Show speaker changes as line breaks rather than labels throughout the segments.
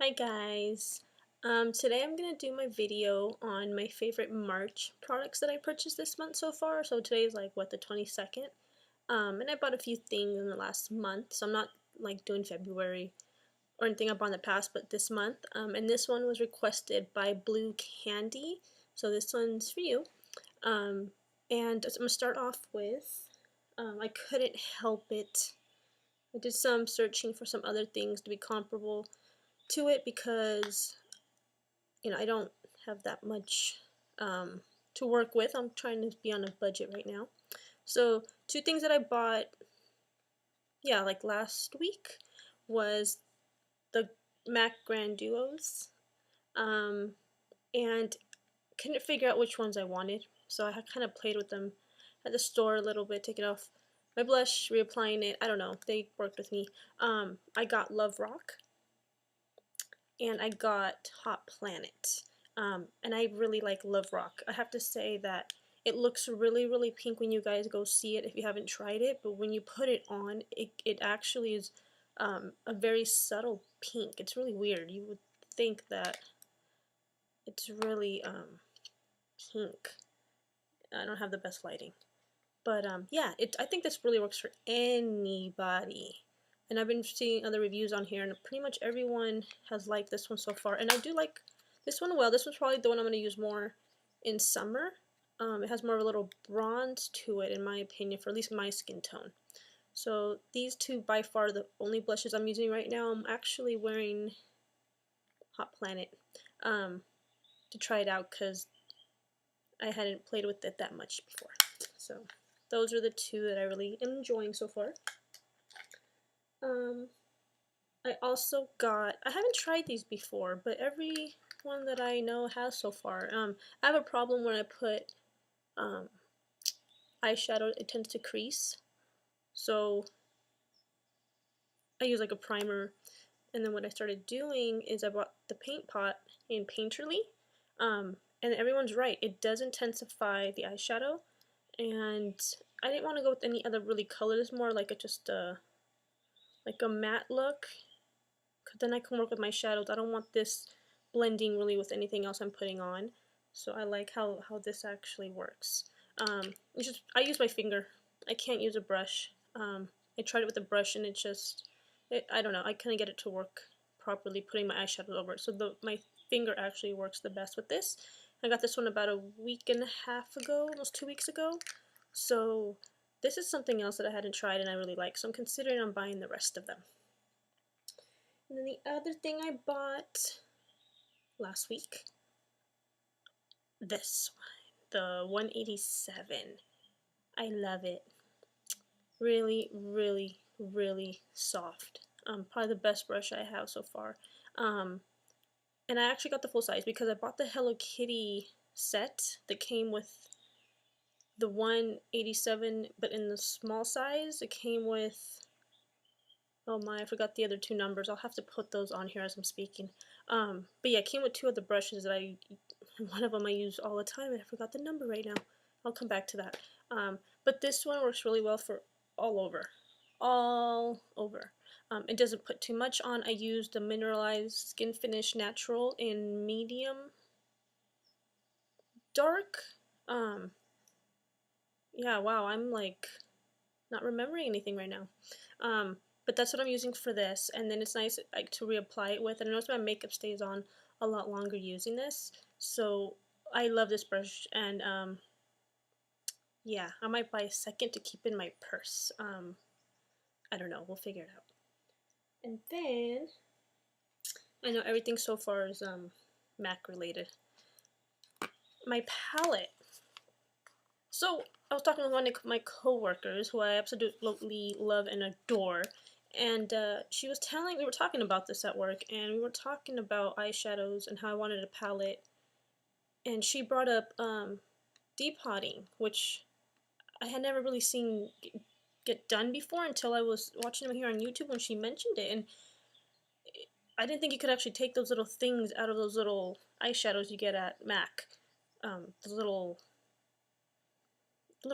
Hi guys. Today I'm gonna do my video on my favorite March products that I purchased this month so far. So today is like what, the 22nd. And I bought a few things in the last month, so I'm not like doing February or anything I bought in the past, but this month. And this one was requested by Blue Candy, so this one's for you. And I'm gonna start off with I couldn't help it. I did some searching for some other things to be comparable to it because I don't have that much to work with. I'm trying to be on a budget right now. So two things that I bought, yeah, like last week was the MAC Grand Duos, and couldn't figure out which ones I wanted. So I kind of played with them at the store a little bit, taking off my blush, reapplying it. I don't know, they worked with me. I got Love Rock and I got Hot Planet. And I really like Love Rock. I have to say that it looks really, really pink when you guys go see it if you haven't tried it, but when you put it on, it actually is a very subtle pink. It's really weird. You would think that it's really pink. I don't have the best lighting. But yeah, I think this really works for anybody. And I've been seeing other reviews on here, and pretty much everyone has liked this one so far. And I do like this one well. This one's probably the one I'm going to use more in summer. It has more of a little bronze to it, in my opinion, for at least my skin tone. So these two by far are the only blushes I'm using right now. I'm actually wearing Hot Planet to try it out because I hadn't played with it that much before. So those are the two that I really am enjoying so far. I also got, I haven't tried these before, but every one that I know has so far. I have a problem when I put eyeshadow, it tends to crease. So I use like a primer, and then what I started doing is I bought the paint pot in Painterly, and everyone's right, it does intensify the eyeshadow, and I didn't want to go with any other really colors, more like a matte look, because then I can work with my shadows. I don't want this blending really with anything else I'm putting on, so I like how this actually works. I use my finger. I can't use a brush. I tried it with a brush and I don't know, I couldn't get it to work properly putting my eyeshadow over it. So my finger actually works the best with this. I got this one about a week and a half ago, almost 2 weeks ago. So this is something else that I hadn't tried and I really like. So I'm considering on buying the rest of them. And then the other thing I bought last week, this one, the 187. I love it. Really, really, really soft. Probably the best brush I have so far. And I actually got the full size because I bought the Hello Kitty set that came with the 187, but in the small size. It came with, oh my, I forgot the other two numbers. I'll have to put those on here as I'm speaking. But yeah, it came with two of the brushes that one of them I use all the time, and I forgot the number right now. I'll come back to that. But this one works really well for all over. All over. It doesn't put too much on. I used the Mineralized Skin Finish Natural in medium dark. Yeah, wow, I'm like not remembering anything right now. But that's what I'm using for this, and then it's nice like to reapply it with. And I notice my makeup stays on a lot longer using this, so I love this brush. And yeah, I might buy a second to keep in my purse. I don't know, we'll figure it out. And then I know everything so far is MAC related. My palette. So I was talking with one of my coworkers who I absolutely love and adore, and we were talking about this at work, and we were talking about eyeshadows and how I wanted a palette, and she brought up depotting, which I had never really seen get done before until I was watching them here on YouTube when she mentioned it, and I didn't think you could actually take those little things out of those little eyeshadows you get at MAC, the little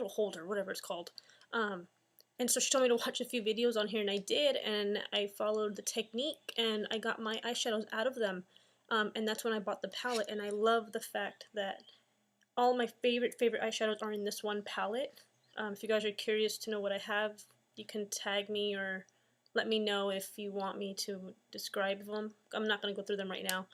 holder, whatever it's called. And so she told me to watch a few videos on here, and I did, and I followed the technique, and I got my eyeshadows out of them. And that's when I bought the palette, and I love the fact that all my favorite eyeshadows are in this one palette. If you guys are curious to know what I have, you can tag me or let me know if you want me to describe them. I'm not going to go through them right now.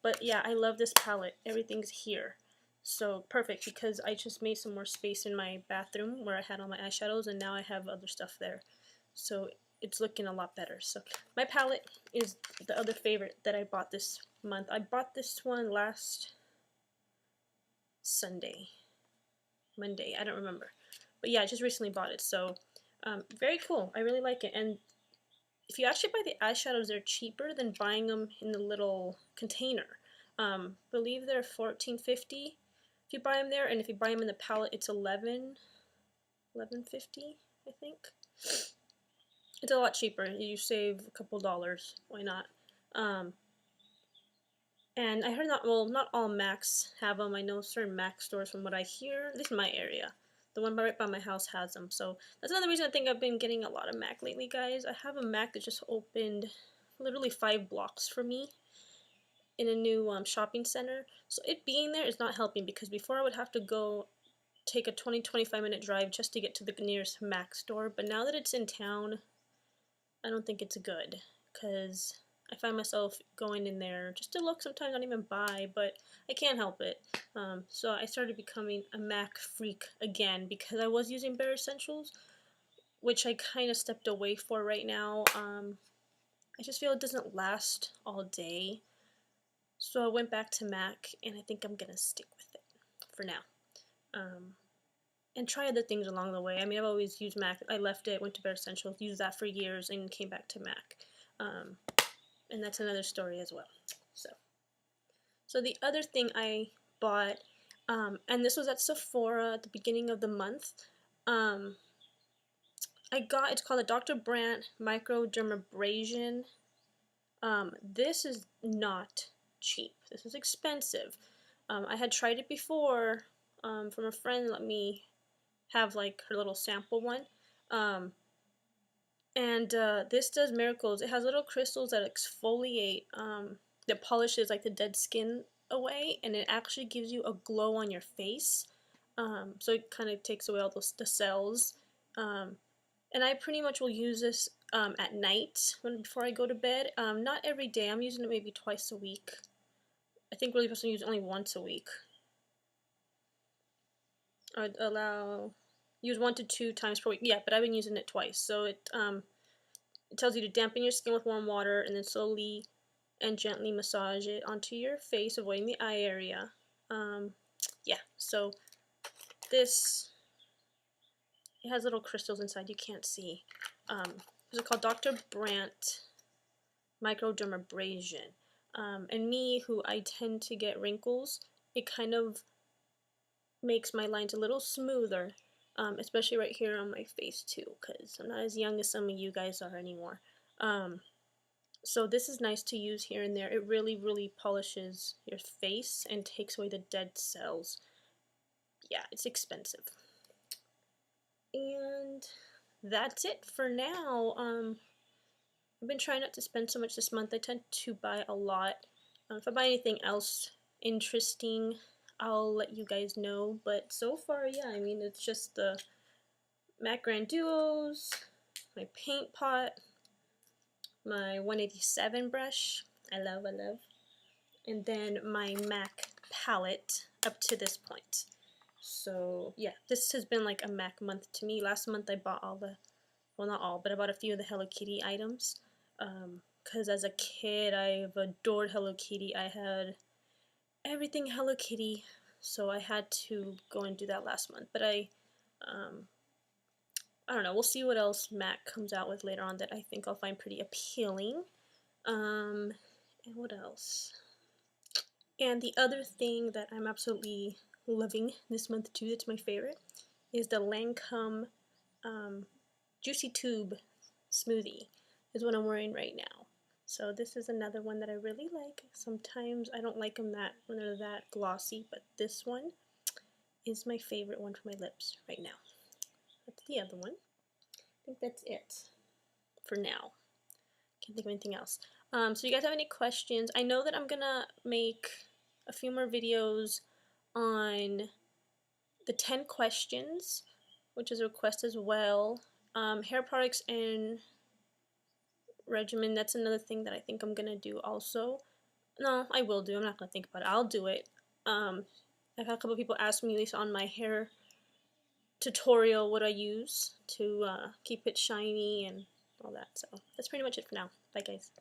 But yeah, I love this palette. Everything's here. So perfect, because I just made some more space in my bathroom where I had all my eyeshadows, and now I have other stuff there. So it's looking a lot better. So my palette is the other favorite that I bought this month. I bought this one last Monday, I don't remember. But yeah, I just recently bought it. So very cool. I really like it. And if you actually buy the eyeshadows, they're cheaper than buying them in the little container. Believe they're $14.50 if you buy them there, and if you buy them in the palette, it's $11.50, I think. It's a lot cheaper. You save a couple dollars. Why not? And I heard not all MACs have them. I know certain MAC stores, from what I hear, at least in my area, the one right by my house has them. So that's another reason I think I've been getting a lot of MAC lately, guys. I have a MAC that just opened literally 5 blocks from me in a new shopping center. So it being there is not helping, because before I would have to go take a 20-25 minute drive just to get to the nearest MAC store. But now that it's in town, I don't think it's good, because I find myself going in there just to look, sometimes not even buy, but I can't help it. So I started becoming a MAC freak again, because I was using Bare Essentials, which I kind of stepped away for right now. I just feel it doesn't last all day. So I went back to MAC, and I think I'm going to stick with it for now. And try other things along the way. I mean, I've always used MAC. I left it, went to Bare Essentials, used that for years, and came back to MAC. And that's another story as well. So the other thing I bought, and this was at Sephora at the beginning of the month, it's called a Dr. Brandt Microdermabrasion. This is not cheap. This is expensive. I had tried it before from a friend. Let me have like her little sample one. And this does miracles. It has little crystals that exfoliate, that polishes like the dead skin away, and it actually gives you a glow on your face. So it kind of takes away all the cells. And I pretty much will use this at night before I go to bed. Not every day. I'm using it maybe twice a week. I think really supposed to use it only once a week. I'd use 1 to 2 times per week. Yeah, but I've been using it twice. So it tells you to dampen your skin with warm water, and then slowly and gently massage it onto your face, avoiding the eye area. Yeah, so this, it has little crystals inside you can't see. This is called Dr. Brandt Microdermabrasion. And me, who I tend to get wrinkles, it kind of makes my lines a little smoother, especially right here on my face too, because I'm not as young as some of you guys are anymore. So this is nice to use here and there. It really, really polishes your face and takes away the dead cells. Yeah, it's expensive. And that's it for now. I've been trying not to spend so much this month. I tend to buy a lot. If I buy anything else interesting, I'll let you guys know. But so far, yeah, I mean, it's just the MAC Grand Duos, my paint pot, my 187 brush, I love, and then my MAC palette up to this point. So yeah, this has been like a MAC month to me. Last month I bought all the, well, not all, but I bought a few of the Hello Kitty items, because as a kid I've adored Hello Kitty. I had everything Hello Kitty, so I had to go and do that last month. But I don't know, we'll see what else MAC comes out with later on that I think I'll find pretty appealing. And what else? And the other thing that I'm absolutely loving this month too, that's my favorite, is the Lancome Juicy Tube Smoothie, is what I'm wearing right now. So this is another one that I really like. Sometimes I don't like them when they're that glossy, but this one is my favorite one for my lips right now. That's the other one. that's it for now. Can't think of anything else. So you guys have any questions? I know that I'm gonna make a few more videos on the 10 questions, which is a request as well. Hair products and regimen, that's another thing that I think I'm gonna do also. No, I will do. I'm not gonna think about it. I'll do it. I've had a couple people ask me, at least on my hair tutorial, what I use to keep it shiny and all that. So that's pretty much it for now. Bye, guys.